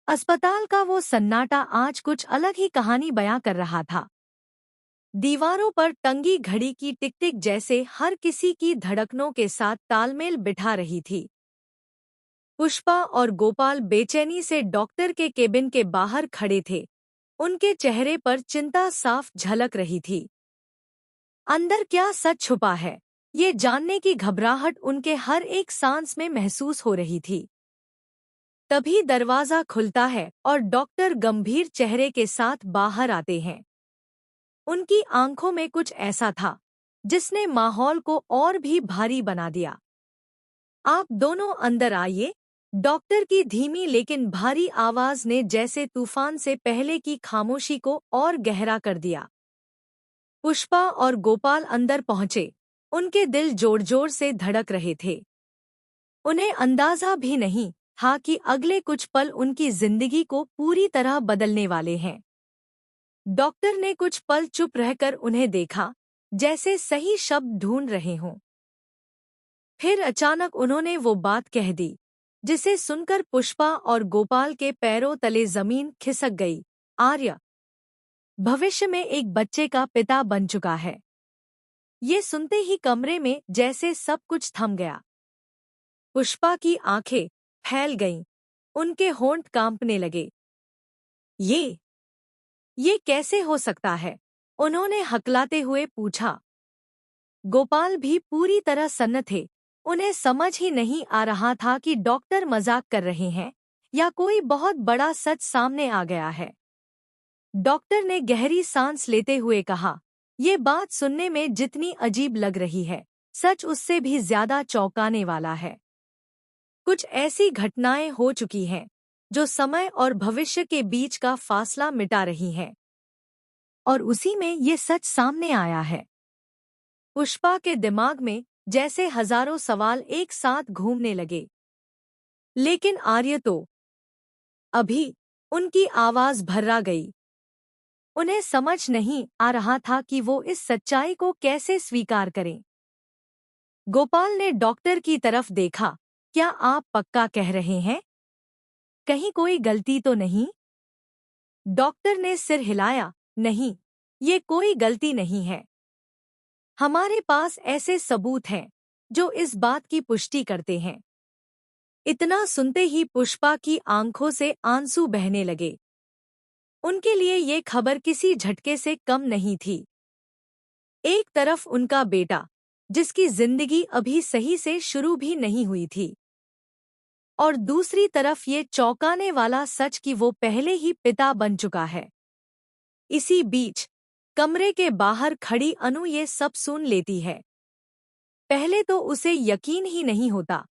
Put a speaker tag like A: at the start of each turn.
A: अस्पताल का वो सन्नाटा आज कुछ अलग ही कहानी बयां कर रहा था। दीवारों पर टंगी घड़ी की टिक टिक जैसे हर किसी की धड़कनों के साथ तालमेल बिठा रही थी। पुष्पा और गोपाल बेचैनी से डॉक्टर के केबिन के बाहर खड़े थे। उनके चेहरे पर चिंता साफ झलक रही थी। अंदर क्या सच छुपा है, ये जानने की घबराहट उनके हर एक सांस में महसूस हो रही थी। तभी दरवाजा खुलता है और डॉक्टर गंभीर चेहरे के साथ बाहर आते हैं। उनकी आंखों में कुछ ऐसा था जिसने माहौल को और भी भारी बना दिया। आप दोनों अंदर आइए, डॉक्टर की धीमी लेकिन भारी आवाज ने जैसे तूफान से पहले की खामोशी को और गहरा कर दिया। पुष्पा और गोपाल अंदर पहुंचे। उनके दिल जोर जोर से धड़क रहे थे। उन्हें अंदाजा भी नहीं था कि अगले कुछ पल उनकी जिंदगी को पूरी तरह बदलने वाले हैं। डॉक्टर ने कुछ पल चुप रहकर उन्हें देखा, जैसे सही शब्द ढूंढ रहे हों। फिर अचानक उन्होंने वो बात कह दी जिसे सुनकर पुष्पा और गोपाल के पैरों तले जमीन खिसक गई। आर्य भविष्य में एक बच्चे का पिता बन चुका है। ये सुनते ही कमरे में जैसे सब कुछ थम गया। पुष्पा की आंखें फैल गईं, उनके होंठ कांपने लगे। ये कैसे हो सकता है? उन्होंने हकलाते हुए पूछा। गोपाल भी पूरी तरह सन्न थे। उन्हें समझ ही नहीं आ रहा था कि डॉक्टर मजाक कर रहे हैं या कोई बहुत बड़ा सच सामने आ गया है। डॉक्टर ने गहरी सांस लेते हुए कहा, ये बात सुनने में जितनी अजीब लग रही है, सच उससे भी ज्यादा चौंकाने वाला है। कुछ ऐसी घटनाएं हो चुकी हैं जो समय और भविष्य के बीच का फासला मिटा रही हैं, और उसी में ये सच सामने आया है। पुष्पा के दिमाग में जैसे हजारों सवाल एक साथ घूमने लगे। लेकिन आर्य तो अभी उनकी आवाज भर्रा गई। उन्हें समझ नहीं आ रहा था कि वो इस सच्चाई को कैसे स्वीकार करें। गोपाल ने डॉक्टर की तरफ देखा। क्या आप पक्का कह रहे हैं? कहीं कोई गलती तो नहीं? डॉक्टर ने सिर हिलाया। नहीं, ये कोई गलती नहीं है। हमारे पास ऐसे सबूत हैं जो इस बात की पुष्टि करते हैं। इतना सुनते ही पुष्पा की आंखों से आंसू बहने लगे। उनके लिए ये खबर किसी झटके से कम नहीं थी। एक तरफ उनका बेटा, जिसकी जिंदगी अभी सही से शुरू भी नहीं हुई थी, और दूसरी तरफ ये चौंकाने वाला सच कि वो पहले ही पिता बन चुका है। इसी बीच कमरे के बाहर खड़ी अनु ये सब सुन लेती है। पहले तो उसे यकीन ही नहीं होता